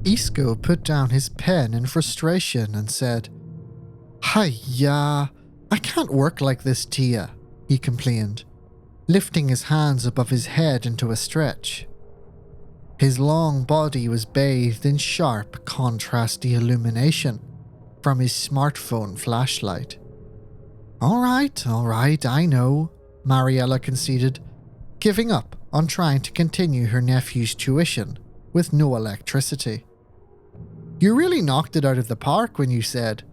Isko put down his pen in frustration and said, "Hiya, I can't work like this, Tia," he complained, lifting his hands above his head into a stretch. His long body was bathed in sharp, contrasty illumination from his smartphone flashlight. All right, I know," Mariella conceded, giving up on trying to continue her nephew's tuition with no electricity. "You really knocked it out of the park when you said,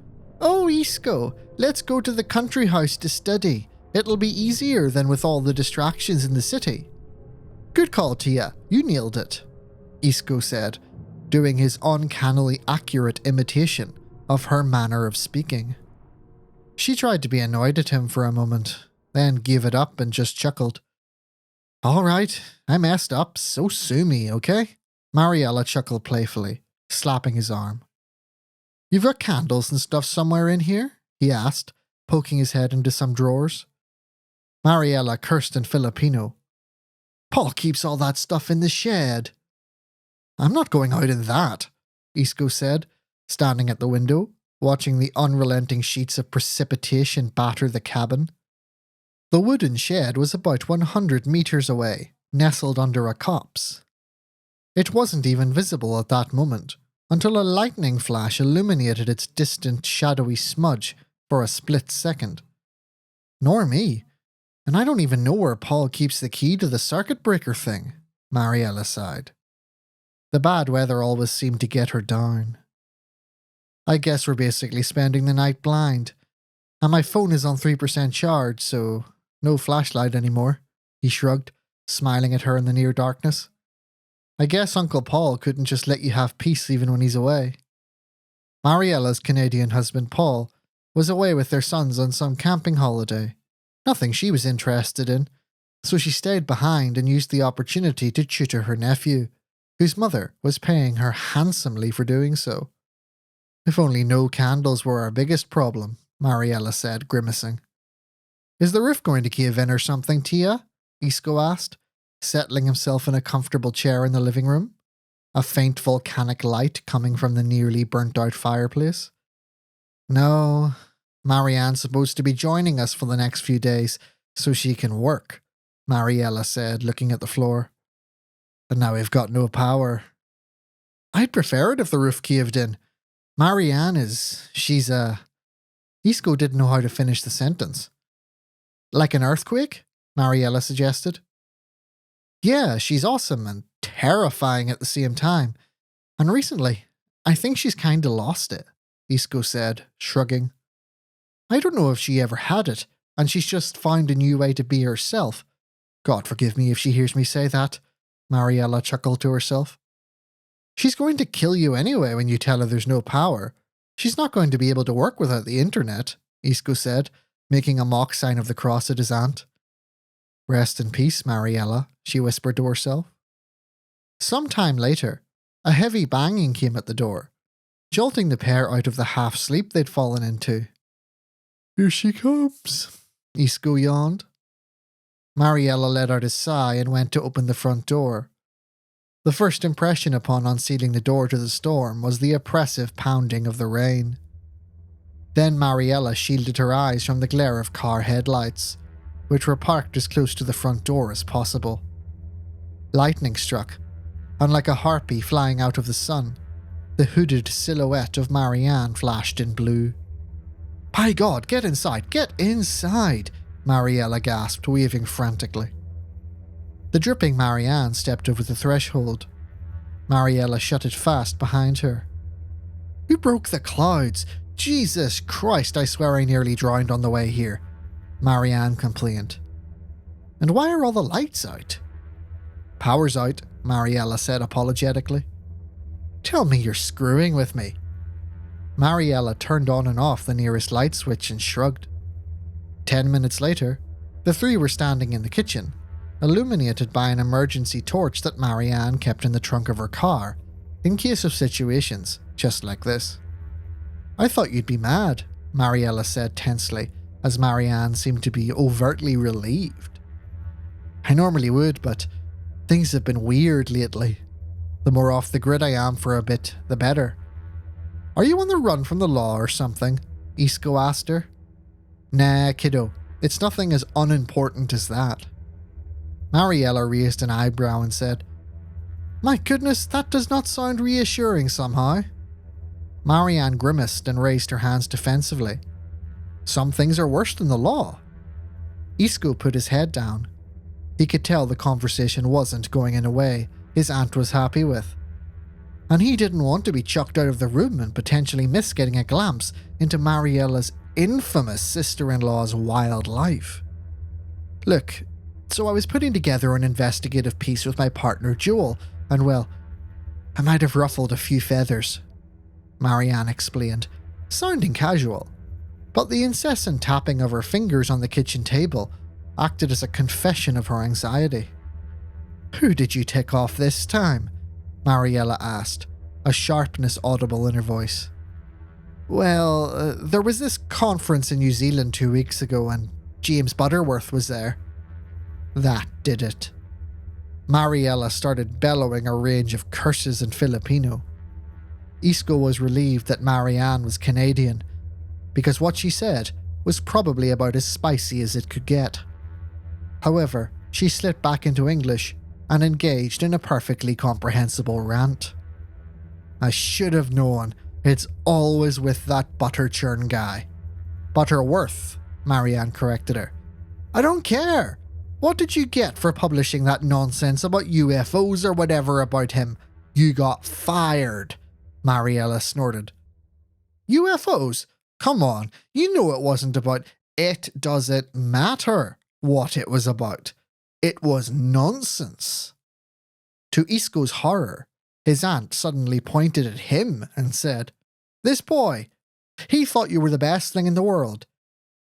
'Oh, Isko, let's go to the country house to study. It'll be easier than with all the distractions in the city.' Good call, Tia. You nailed it," Isko said, doing his uncannily accurate imitation of her manner of speaking. She tried to be annoyed at him for a moment, then gave it up and just chuckled. "All right, I messed up, so sue me, okay?" Mariella chuckled playfully, slapping his arm. "You've got candles and stuff somewhere in here?" he asked, poking his head into some drawers. Mariella cursed in Filipino. "Paul keeps all that stuff in the shed." "I'm not going out in that," Isko said, standing at the window, watching the unrelenting sheets of precipitation batter the cabin. The wooden shed was about 100 meters away, nestled under a copse. It wasn't even visible at that moment, until a lightning flash illuminated its distant shadowy smudge for a split second. "Nor me. And I don't even know where Paul keeps the key to the circuit breaker thing," Mariella sighed. The bad weather always seemed to get her down. "I guess we're basically spending the night blind. And my phone is on 3% charge, so no flashlight anymore," he shrugged, smiling at her in the near darkness. "I guess Uncle Paul couldn't just let you have peace even when he's away." Mariella's Canadian husband Paul was away with their sons on some camping holiday. Nothing she was interested in, so she stayed behind and used the opportunity to tutor her nephew, whose mother was paying her handsomely for doing so. "If only no candles were our biggest problem," Mariella said, grimacing. "Is the roof going to cave in or something, Tia?" Isko asked, settling himself in a comfortable chair in the living room, a faint volcanic light coming from the nearly burnt-out fireplace. "No, Marianne's supposed to be joining us for the next few days so she can work," Mariella said, looking at the floor. "And now we've got no power." "I'd prefer it if the roof caved in. Marianne she's a..." Isko didn't know how to finish the sentence. "Like an earthquake?" Mariella suggested. "Yeah, she's awesome and terrifying at the same time. And recently, I think she's kinda lost it," Isko said, shrugging. "I don't know if she ever had it, and she's just found a new way to be herself. God forgive me if she hears me say that," Mariella chuckled to herself. "She's going to kill you anyway when you tell her there's no power. She's not going to be able to work without the internet," Isko said, making a mock sign of the cross at his aunt. "Rest in peace, Mariella," she whispered to herself. Some time later, a heavy banging came at the door, jolting the pair out of the half-sleep they'd fallen into. "Here she comes," Isko yawned. Mariella let out a sigh and went to open the front door. The first impression upon unsealing the door to the storm was the oppressive pounding of the rain. Then Mariella shielded her eyes from the glare of car headlights, which were parked as close to the front door as possible. Lightning struck, and like a harpy flying out of the sun, the hooded silhouette of Marianne flashed in blue. "By God, get inside! Get inside!" Mariella gasped, waving frantically. The dripping Marianne stepped over the threshold. Mariella shut it fast behind her. "Who broke the clouds? Jesus Christ, I swear I nearly drowned on the way here," Marianne complained. "And why are all the lights out?" "Power's out," Mariella said apologetically. "Tell me you're screwing with me." Mariella turned on and off the nearest light switch and shrugged. 10 minutes later, the three were standing in the kitchen, illuminated by an emergency torch that Marianne kept in the trunk of her car, in case of situations just like this. "I thought you'd be mad," Mariella said tensely, as Marianne seemed to be overtly relieved. "I normally would, but things have been weird lately." The more off the grid I am for a bit, the better. Are you on the run from the law or something? Isko asked her. Nah, kiddo. It's nothing as unimportant as that. Mariella raised an eyebrow and said, My goodness, that does not sound reassuring somehow. Marianne grimaced and raised her hands defensively. Some things are worse than the law. Isko put his head down. He could tell the conversation wasn't going in a way his aunt was happy with. And he didn't want to be chucked out of the room and potentially miss getting a glimpse into Mariella's infamous sister-in-law's wild life. Look, so I was putting together an investigative piece with my partner Joel, and well, I might have ruffled a few feathers, Marianne explained, sounding casual. But the incessant tapping of her fingers on the kitchen table acted as a confession of her anxiety. Who did you tick off this time? Mariella asked, a sharpness audible in her voice. Well, there was this conference in New Zealand 2 weeks ago and James Butterworth was there. That did it. Mariella started bellowing a range of curses in Filipino. Isko was relieved that Marianne was Canadian, because what she said was probably about as spicy as it could get. However, she slipped back into English and engaged in a perfectly comprehensible rant. I should have known. It's always with that butter churn guy. Butterworth, Marianne corrected her. I don't care. What did you get for publishing that nonsense about UFOs or whatever about him? You got fired, Mariella snorted. UFOs? Come on, you know it wasn't about it doesn't matter what it was about. It was nonsense. To Isko's horror, his aunt suddenly pointed at him and said, This boy, he thought you were the best thing in the world.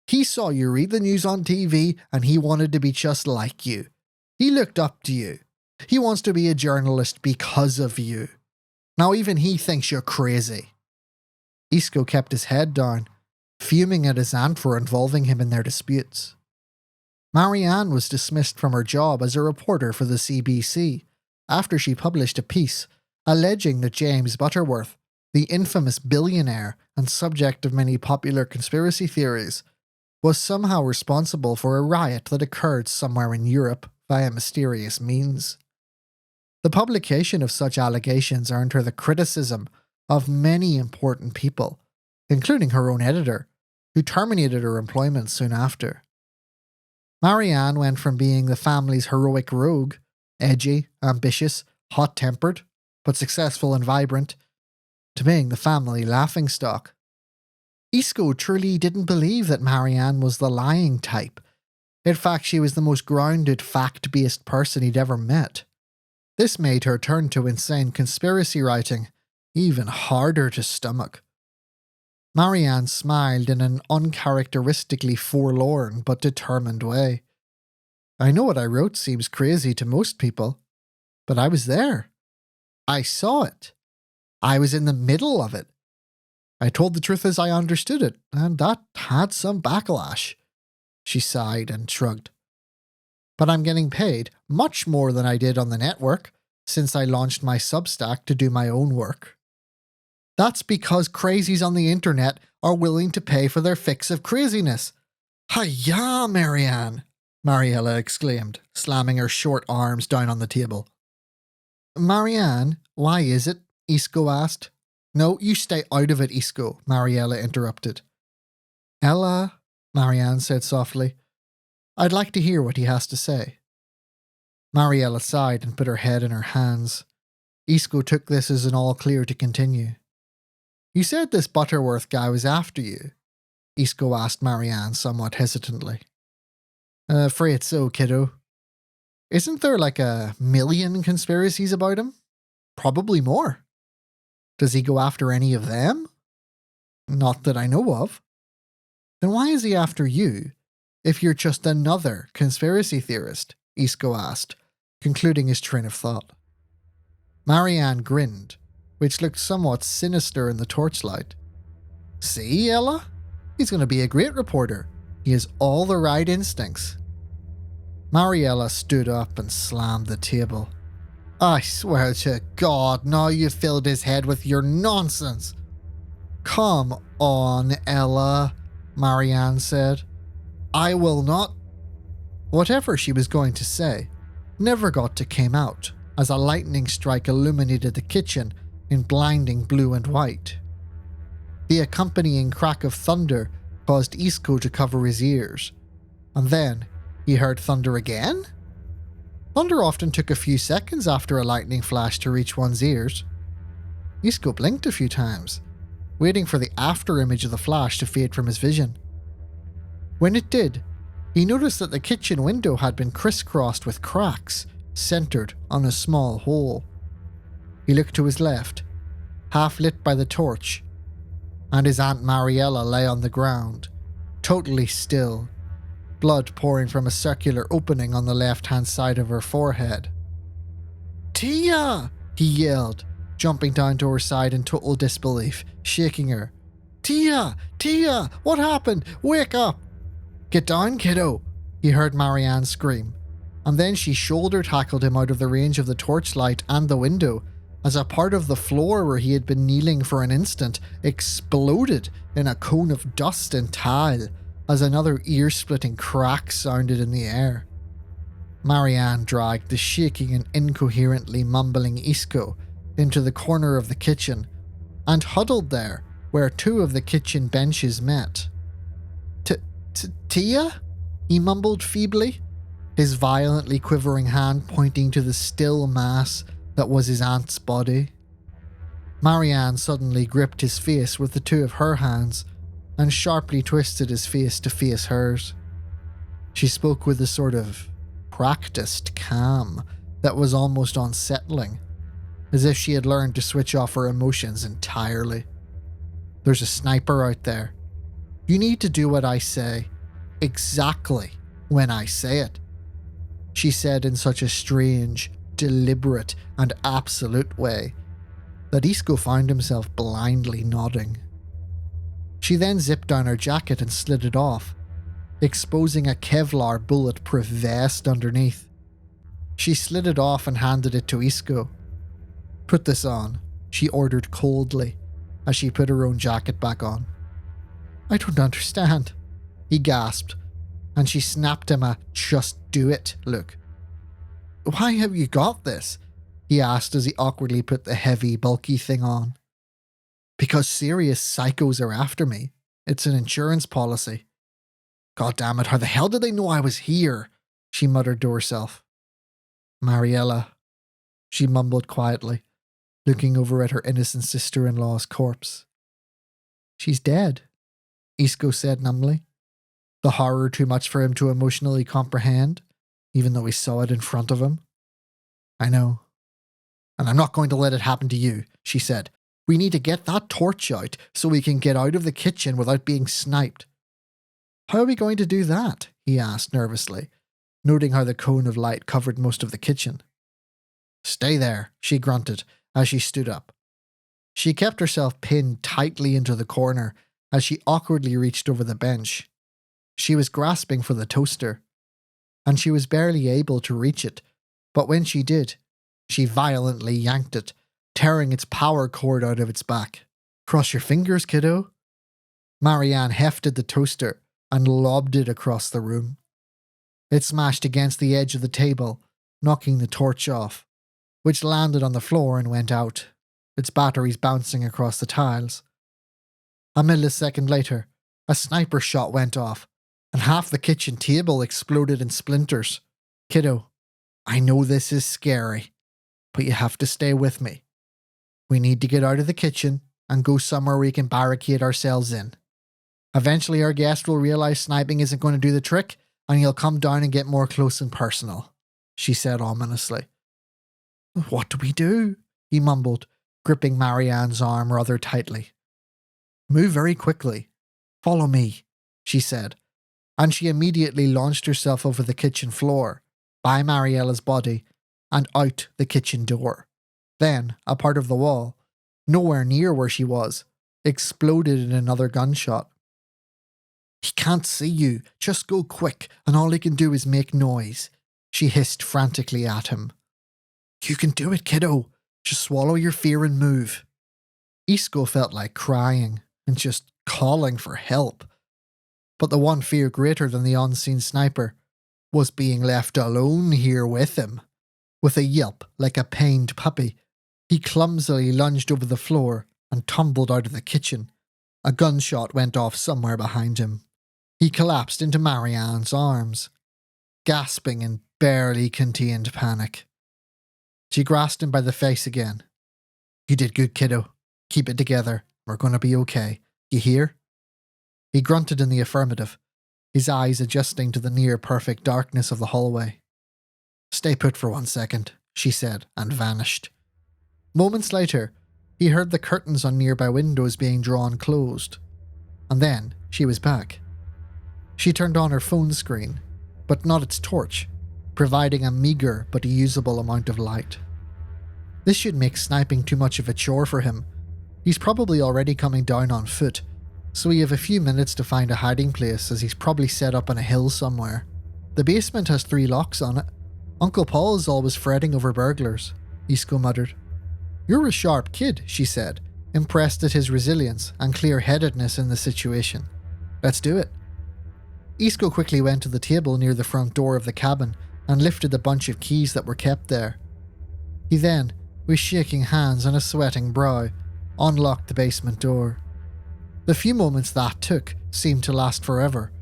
He saw you read the news on TV and he wanted to be just like you. He looked up to you. He wants to be a journalist because of you. Now even he thinks you're crazy. Isko kept his head down, fuming at his aunt for involving him in their disputes. Marianne was dismissed from her job as a reporter for the CBC after she published a piece alleging that James Butterworth, the infamous billionaire and subject of many popular conspiracy theories, was somehow responsible for a riot that occurred somewhere in Europe via mysterious means. The publication of such allegations earned her the criticism of many important people, including her own editor, who terminated her employment soon after. Marianne went from being the family's heroic rogue, edgy, ambitious, hot-tempered, but successful and vibrant, to being the family laughingstock. Isko truly didn't believe that Marianne was the lying type. In fact, she was the most grounded, fact-based person he'd ever met. This made her turn to insane conspiracy writing even harder to stomach. Marianne smiled in an uncharacteristically forlorn but determined way. I know what I wrote seems crazy to most people, but I was there. I saw it. I was in the middle of it. I told the truth as I understood it, and that had some backlash. She sighed and shrugged. But I'm getting paid much more than I did on the network since I launched my Substack to do my own work. That's because crazies on the internet are willing to pay for their fix of craziness. Hi-ya, Marianne, Mariella exclaimed, slamming her short arms down on the table. Marianne, why is it? Isko asked. No, you stay out of it, Isko, Mariella interrupted. Ella, Marianne said softly, I'd like to hear what he has to say. Mariella sighed and put her head in her hands. Isko took this as an all clear to continue. You said this Butterworth guy was after you, Isko asked Marianne somewhat hesitantly. Afraid so, kiddo. Isn't there like 1 million conspiracies about him? Probably more. Does he go after any of them? Not that I know of. Then why is he after you, if you're just another conspiracy theorist? Isko asked, concluding his train of thought. Marianne grinned, which looked somewhat sinister in the torchlight. See, Ella? He's going to be a great reporter. He has all the right instincts. Mariella stood up and slammed the table. I swear to God, now you've filled his head with your nonsense. Come on, Ella, Marianne said. I will not. Whatever she was going to say never got to came out as a lightning strike illuminated the kitchen in blinding blue and white. The accompanying crack of thunder caused Isko to cover his ears, and then he heard thunder again? Thunder often took a few seconds after a lightning flash to reach one's ears. Isko blinked a few times, waiting for the after image of the flash to fade from his vision. When it did, he noticed that the kitchen window had been crisscrossed with cracks, centered on a small hole. He looked to his left, half lit by the torch, and his Aunt Mariella lay on the ground, totally still, blood pouring from a circular opening on the left-hand side of her forehead. "Tia!" he yelled, jumping down to her side in total disbelief, shaking her. "Tia! Tia! What happened? Wake up!" "Get down, kiddo!" he heard Marianne scream, and then she shoulder-tackled him out of the range of the torchlight and the window as a part of the floor where he had been kneeling for an instant exploded in a cone of dust and tile as another ear-splitting crack sounded in the air. Marianne dragged the shaking and incoherently mumbling Isko into the corner of the kitchen and huddled there where two of the kitchen benches met. "Tia?" he mumbled feebly, his violently quivering hand pointing to the still mass that was his aunt's body. Marianne suddenly gripped his face with the two of her hands and sharply twisted his face to face hers. She spoke with a sort of practiced calm that was almost unsettling, as if she had learned to switch off her emotions entirely. "There's a sniper out there. You need to do what I say, exactly when I say it," she said in such a strange, deliberate and absolute way that Isko found himself blindly nodding. She then zipped down her jacket and slid it off, exposing a Kevlar bulletproof vest underneath. She slid it off and handed it to Isko. "Put this on," she ordered coldly as she put her own jacket back on. "I don't understand," he gasped, and she snapped him a "just do it" look. "Why have you got this?" he asked as he awkwardly put the heavy, bulky thing on. "Because serious psychos are after me. It's an insurance policy." "God damn it, how the hell did they know I was here?" she muttered to herself. "Mariella," she mumbled quietly, looking over at her innocent sister-in-law's corpse. "She's dead," Isko said numbly, the horror too much for him to emotionally comprehend, even though he saw it in front of him. "I know. And I'm not going to let it happen to you," she said. "We need to get that torch out so we can get out of the kitchen without being sniped." "How are we going to do that?" he asked nervously, noting how the cone of light covered most of the kitchen. "Stay there," she grunted as she stood up. She kept herself pinned tightly into the corner as she awkwardly reached over the bench. She was grasping for the toaster, and she was barely able to reach it, but when she did, she violently yanked it, tearing its power cord out of its back. "Cross your fingers, kiddo." Marianne hefted the toaster and lobbed it across the room. It smashed against the edge of the table, knocking the torch off, which landed on the floor and went out, its batteries bouncing across the tiles. A millisecond later, a sniper shot went off, and half the kitchen table exploded in splinters. "Kiddo, I know this is scary, but you have to stay with me. We need to get out of the kitchen and go somewhere we can barricade ourselves in. Eventually our guest will realize sniping isn't going to do the trick, and he'll come down and get more close and personal," she said ominously. "What do we do?" he mumbled, gripping Marianne's arm rather tightly. "Move very quickly. Follow me," she said, and she immediately launched herself over the kitchen floor, by Mariella's body, and out the kitchen door. Then, a part of the wall, nowhere near where she was, exploded in another gunshot. "He can't see you. Just go quick, and all he can do is make noise," she hissed frantically at him. You can do it, kiddo. Just swallow your fear and move. Isko felt like crying and just calling for help. But the one fear greater than the unseen sniper was being left alone here with him. With a yelp like a pained puppy, he clumsily lunged over the floor and tumbled out of the kitchen. A gunshot went off somewhere behind him. He collapsed into Marianne's arms, gasping in barely contained panic. She grasped him by the face again. You did good, kiddo. Keep it together. We're going to be okay. You hear? He grunted in the affirmative, his eyes adjusting to the near-perfect darkness of the hallway. Stay put for 1 second, she said, and vanished. Moments later, he heard the curtains on nearby windows being drawn closed. And then she was back. She turned on her phone screen, but not its torch, providing a meager but usable amount of light. This should make sniping too much of a chore for him. He's probably already coming down on foot, so we have a few minutes to find a hiding place as he's probably set up on a hill somewhere. The basement has 3 locks on it. Uncle Paul is always fretting over burglars, Isko muttered. You're a sharp kid, she said, impressed at his resilience and clear-headedness in the situation. Let's do it. Isko quickly went to the table near the front door of the cabin and lifted the bunch of keys that were kept there. He then, with shaking hands and a sweating brow, unlocked the basement door. The few moments that took seemed to last forever,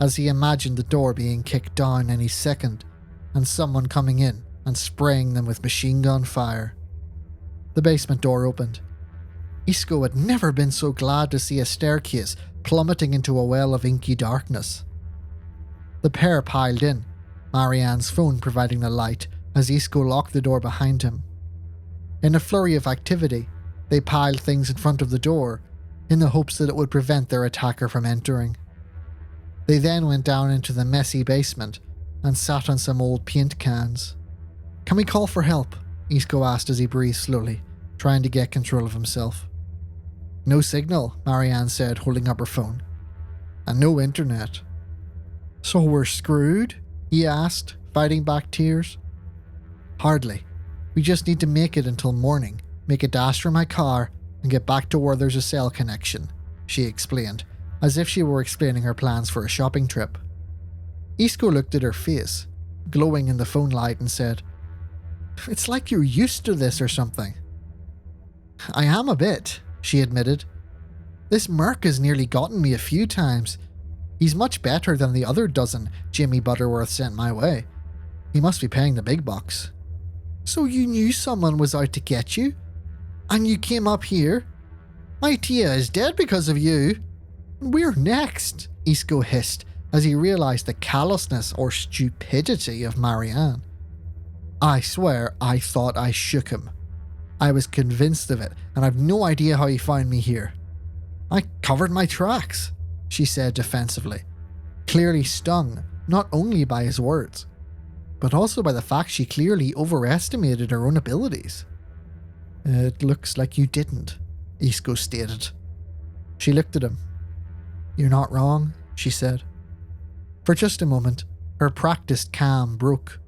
as he imagined the door being kicked down any second, and someone coming in and spraying them with machine gun fire. The basement door opened. Isko had never been so glad to see a staircase plummeting into a well of inky darkness. The pair piled in, Marianne's phone providing the light as Isko locked the door behind him. In a flurry of activity, they piled things in front of the door, in the hopes that it would prevent their attacker from entering. They then went down into the messy basement and sat on some old paint cans. Can we call for help? Isko asked as he breathed slowly, trying to get control of himself. No signal, Marianne said, holding up her phone. And no internet. So we're screwed? He asked, fighting back tears. Hardly. We just need to make it until morning, make a dash for my car, and get back to where there's a cell connection, she explained, as if she were explaining her plans for a shopping trip. Isko looked at her face, glowing in the phone light, and said, It's like you're used to this or something. I am a bit, she admitted. This Merc has nearly gotten me a few times. He's much better than the other dozen Jimmy Butterworth sent my way. He must be paying the big bucks. So you knew someone was out to get you? And you came up here? My Tia is dead because of you. We're next, Isko hissed as he realised the callousness or stupidity of Marianne. I swear I thought I shook him. I was convinced of it, and I've no idea how he found me here. I covered my tracks, she said defensively, clearly stung not only by his words, but also by the fact she clearly overestimated her own abilities. It looks like you didn't, Isko stated. She looked at him. You're not wrong, she said. For just a moment, her practiced calm broke,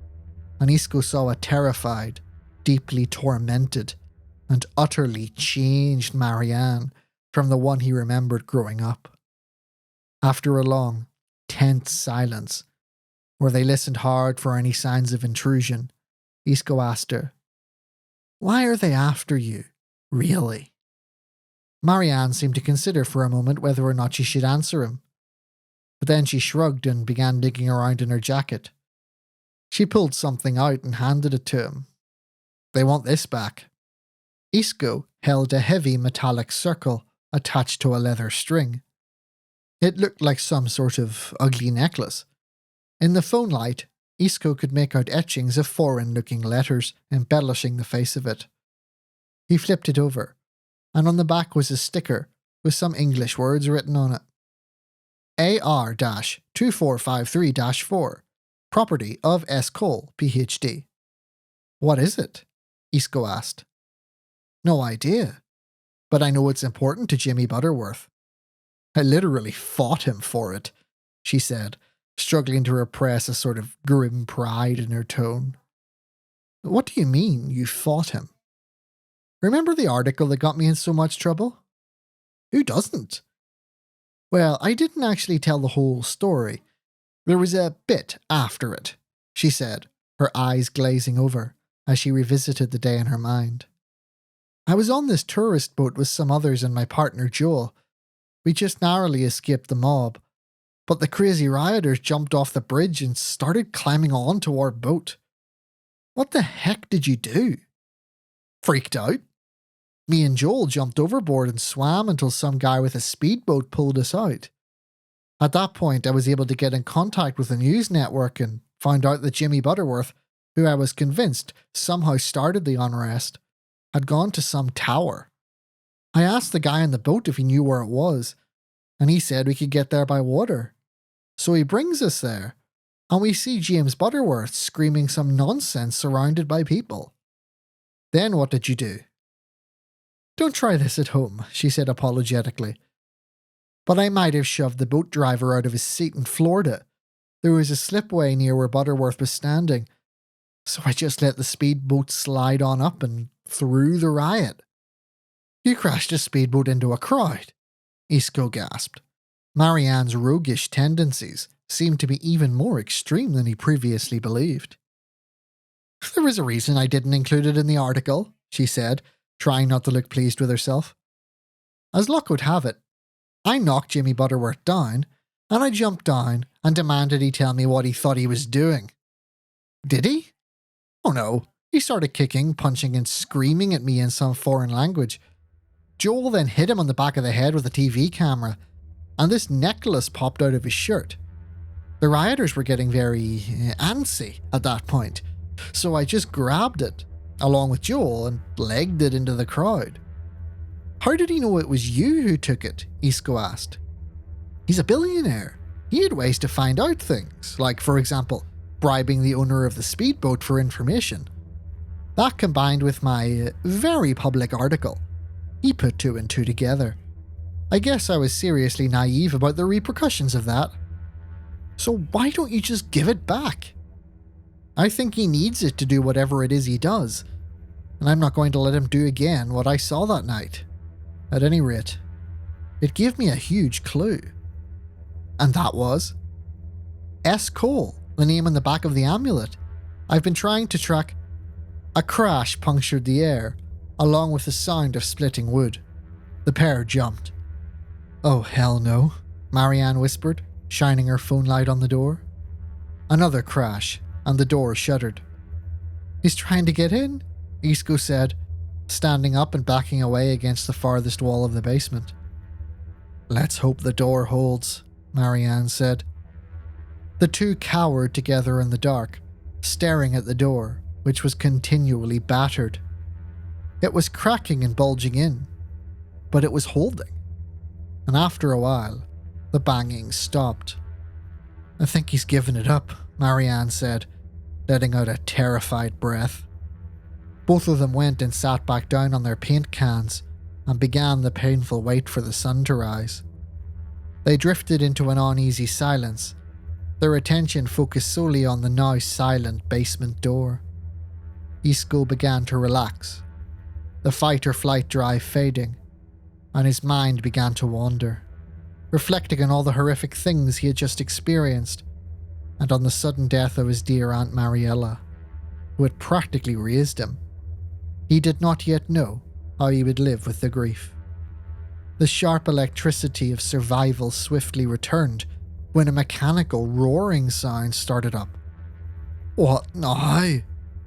and Isko saw a terrified, deeply tormented, and utterly changed Marianne from the one he remembered growing up. After a long, tense silence, where they listened hard for any signs of intrusion, Isko asked her, Why are they after you, really? Marianne seemed to consider for a moment whether or not she should answer him, but then she shrugged and began digging around in her jacket. She pulled something out and handed it to him. They want this back. Isko held a heavy metallic circle attached to a leather string. It looked like some sort of ugly necklace. In the phone light, Isko could make out etchings of foreign-looking letters embellishing the face of it. He flipped it over, and on the back was a sticker with some English words written on it. AR-2453-4, property of S. Cole, Ph.D. What is it? Isko asked. No idea, but I know it's important to Jimmy Butterworth. I literally fought him for it, she said, struggling to repress a sort of grim pride in her tone. What do you mean, you fought him? Remember the article that got me in so much trouble? Who doesn't? Well, I didn't actually tell the whole story. There was a bit after it, she said, her eyes glazing over as she revisited the day in her mind. I was on this tourist boat with some others and my partner Joel. We just narrowly escaped the mob, but the crazy rioters jumped off the bridge and started climbing onto our boat. What the heck did you do? Freaked out. Me and Joel jumped overboard and swam until some guy with a speedboat pulled us out. At that point, I was able to get in contact with the news network and found out that Jimmy Butterworth, who I was convinced somehow started the unrest, had gone to some tower. I asked the guy on the boat if he knew where it was, and he said we could get there by water. So he brings us there, and we see James Butterworth screaming some nonsense surrounded by people. Then what did you do? Don't try this at home, she said apologetically. But I might have shoved the boat driver out of his seat and floored it. There was a slipway near where Butterworth was standing, so I just let the speedboat slide on up and through the riot. You crashed a speedboat into a crowd, Isko gasped. Marianne's roguish tendencies seemed to be even more extreme than he previously believed. There was a reason I didn't include it in the article, she said, trying not to look pleased with herself. As luck would have it, I knocked Jimmy Butterworth down, and I jumped down and demanded he tell me what he thought he was doing. Did he? Oh no, he started kicking, punching and screaming at me in some foreign language. Joel then hit him on the back of the head with a TV camera, and this necklace popped out of his shirt. The rioters were getting very antsy at that point, so I just grabbed it, along with Joel, and legged it into the crowd. How did he know it was you who took it? Isko asked. He's a billionaire. He had ways to find out things, like, for example, bribing the owner of the speedboat for information. That combined with my very public article, he put two and two together. I guess I was seriously naive about the repercussions of that. So why don't you just give it back? I think he needs it to do whatever it is he does, and I'm not going to let him do again what I saw that night. At any rate, it gave me a huge clue. And that was S. Cole, the name on the back of the amulet. I've been trying to track. A crash punctured the air, along with the sound of splitting wood. The pair jumped. Oh hell no, Marianne whispered, shining her phone light on the door. Another crash, and the door shuddered. He's trying to get in, Isko said, standing up and backing away against the farthest wall of the basement. Let's hope the door holds, Marianne said. The two cowered together in the dark, staring at the door, which was continually battered. It was cracking and bulging in, but it was holding. And after a while, the banging stopped. I think he's given it up, Marianne said, letting out a terrified breath. Both of them went and sat back down on their paint cans and began the painful wait for the sun to rise. They drifted into an uneasy silence, their attention focused solely on the now silent basement door. Isko began to relax, the fight-or-flight drive fading, and his mind began to wander, reflecting on all the horrific things he had just experienced, and on the sudden death of his dear Aunt Mariella, who had practically raised him. He did not yet know how he would live with the grief. The sharp electricity of survival swiftly returned when a mechanical roaring sound started up. What now?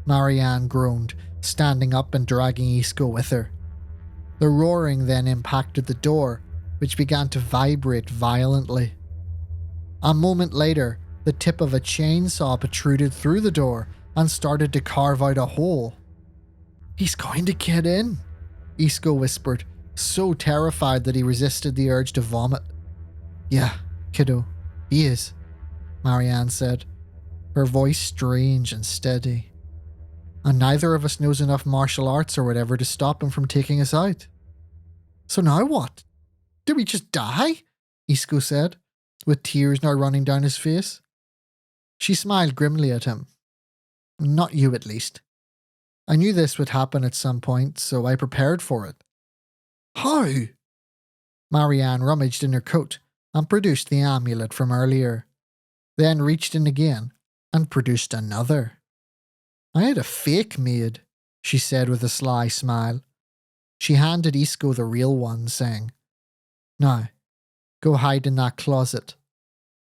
Marianne groaned, standing up and dragging Isko with her. The roaring then impacted the door, which began to vibrate violently. A moment later, the tip of a chainsaw protruded through the door and started to carve out a hole. He's going to get in, Isko whispered, so terrified that he resisted the urge to vomit. Yeah, kiddo, he is, Marianne said, her voice strange and steady. And neither of us knows enough martial arts or whatever to stop him from taking us out. So now what? Do we just die? Isko said, with tears now running down his face. She smiled grimly at him. Not you, at least. I knew this would happen at some point, so I prepared for it. How? Marianne rummaged in her coat and produced the amulet from earlier, then reached in again and produced another. I had a fake made, she said with a sly smile. She handed Isko the real one, saying, Now, go hide in that closet.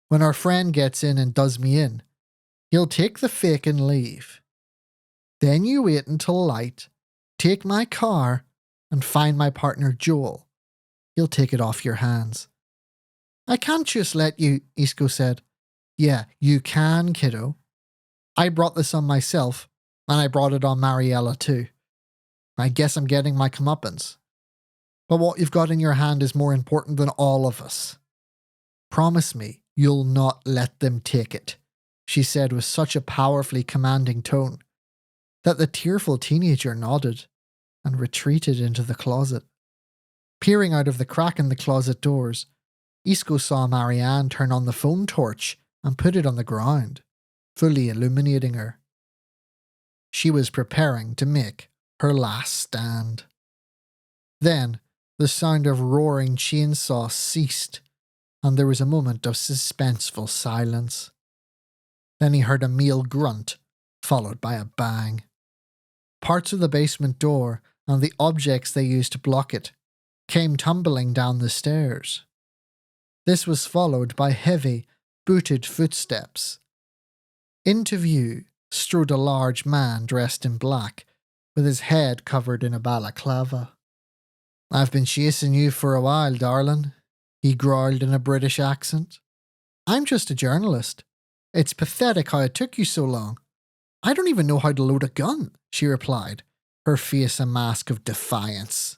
When our friend gets in and does me in, he'll take the fake and leave. Then you wait until light, take my car, and find my partner Joel. He'll take it off your hands. I can't just let you, Isko said. Yeah, you can, kiddo. I brought this on myself, and I brought it on Mariella too. I guess I'm getting my comeuppance. But what you've got in your hand is more important than all of us. Promise me you'll not let them take it, she said with such a powerfully commanding tone that the tearful teenager nodded and retreated into the closet. Peering out of the crack in the closet doors, Isko saw Marianne turn on the phone torch and put it on the ground, fully illuminating her. She was preparing to make her last stand. Then, the sound of roaring chainsaws ceased, and there was a moment of suspenseful silence. Then he heard a male grunt, followed by a bang. Parts of the basement door and the objects they used to block it came tumbling down the stairs. This was followed by heavy, booted footsteps. Into view strode a large man dressed in black, with his head covered in a balaclava. I've been chasing you for a while, darling, he growled in a British accent. I'm just a journalist. It's pathetic how it took you so long. I don't even know how to load a gun, she replied, her face a mask of defiance.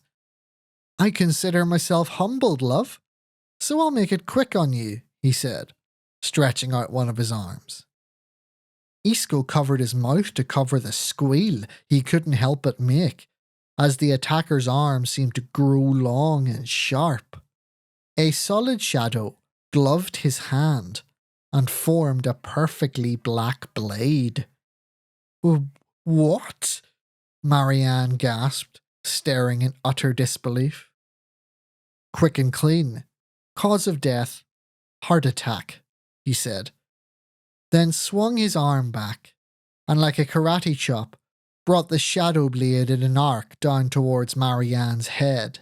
I consider myself humbled, love, so I'll make it quick on you, he said, stretching out one of his arms. Isko covered his mouth to cover the squeal he couldn't help but make, as the attacker's arm seemed to grow long and sharp. A solid shadow gloved his hand and formed a perfectly black blade. What? Marianne gasped, staring in utter disbelief. Quick and clean. Cause of death, heart attack, he said. Then swung his arm back, and like a karate chop, brought the shadow blade in an arc down towards Marianne's head.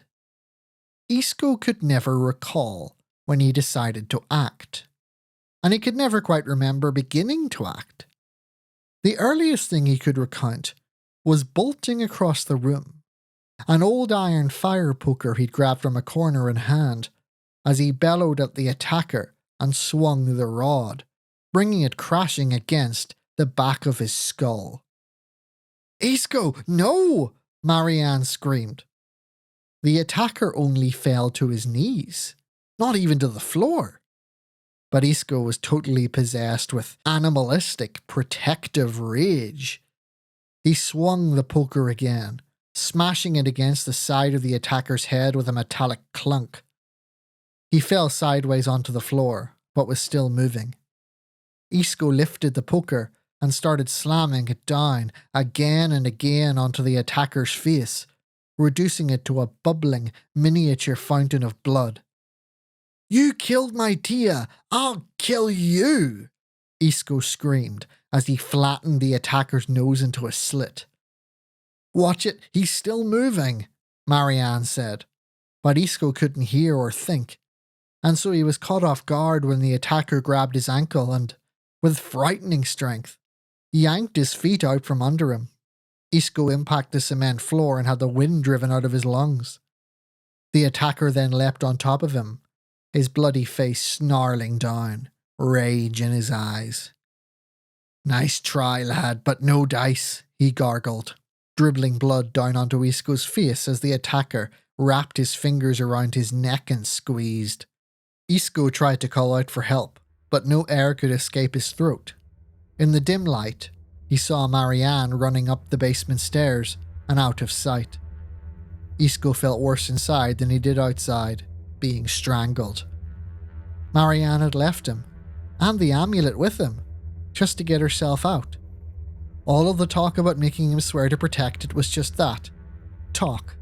Isko could never recall when he decided to act, and he could never quite remember beginning to act. The earliest thing he could recount was bolting across the room, an old iron fire poker he'd grabbed from a corner in hand, as he bellowed at the attacker and swung the rod, bringing it crashing against the back of his skull. Isko, no! Marianne screamed. The attacker only fell to his knees, not even to the floor. But Isko was totally possessed with animalistic, protective rage. He swung the poker again, smashing it against the side of the attacker's head with a metallic clunk. He fell sideways onto the floor, but was still moving. Isko lifted the poker and started slamming it down again and again onto the attacker's face, reducing it to a bubbling, miniature fountain of blood. You killed my Tia! I'll kill you! Isko screamed as he flattened the attacker's nose into a slit. Watch it, he's still moving, Marianne said, but Isko couldn't hear or think, and so he was caught off guard when the attacker grabbed his ankle and, with frightening strength, yanked his feet out from under him. Isko impacted the cement floor and had the wind driven out of his lungs. The attacker then leapt on top of him, his bloody face snarling down, rage in his eyes. Nice try, lad, but no dice, he gargled, dribbling blood down onto Isko's face as the attacker wrapped his fingers around his neck and squeezed. Isko tried to call out for help, but no air could escape his throat. In the dim light, he saw Marianne running up the basement stairs and out of sight. Isko felt worse inside than he did outside, being strangled. Marianne had left him, and the amulet with him, just to get herself out. All of the talk about making him swear to protect it was just that. Talk.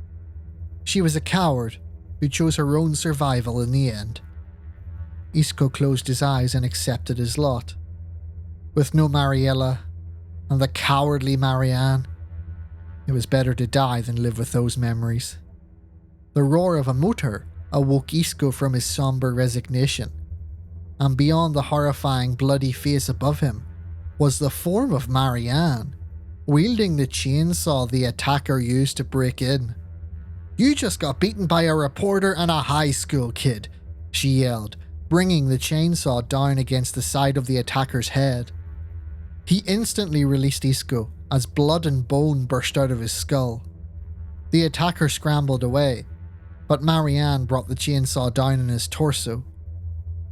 She was a coward who chose her own survival in the end. Isko closed his eyes and accepted his lot. With no Mariella and the cowardly Marianne, it was better to die than live with those memories. The roar of a motor awoke Isko from his somber resignation, and beyond the horrifying bloody face above him was the form of Marianne, wielding the chainsaw the attacker used to break in. "You just got beaten by a reporter and a high school kid," she yelled, bringing the chainsaw down against the side of the attacker's head. He instantly released Isko as blood and bone burst out of his skull. The attacker scrambled away, but Marianne brought the chainsaw down on his torso.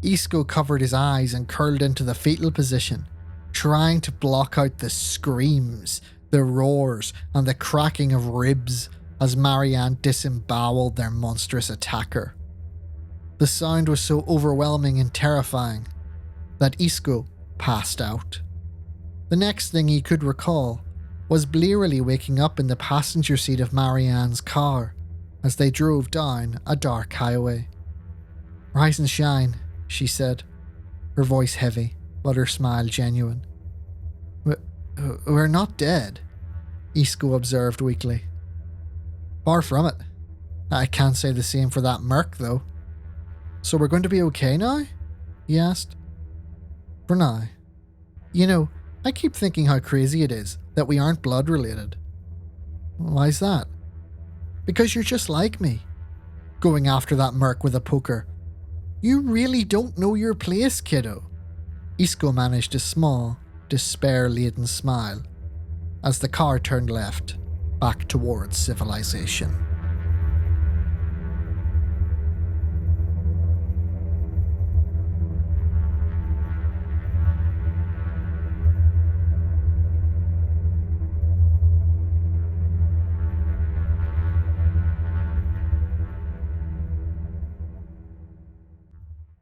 Isko covered his eyes and curled into the fetal position, trying to block out the screams, the roars, and the cracking of ribs as Marianne disemboweled their monstrous attacker. The sound was so overwhelming and terrifying that Isko passed out. The next thing he could recall was blearily waking up in the passenger seat of Marianne's car as they drove down a dark highway. "Rise and shine," she said, her voice heavy, but her smile genuine. We're not dead," Isko observed weakly. "Far from it. I can't say the same for that merc, though." "So we're going to be okay now?" he asked. "For now. You know, I keep thinking how crazy it is that we aren't blood related." "Why's that?" "Because you're just like me. Going after that merc with a poker. You really don't know your place, kiddo." Isko managed a small, despair-laden smile as the car turned left, back towards civilization.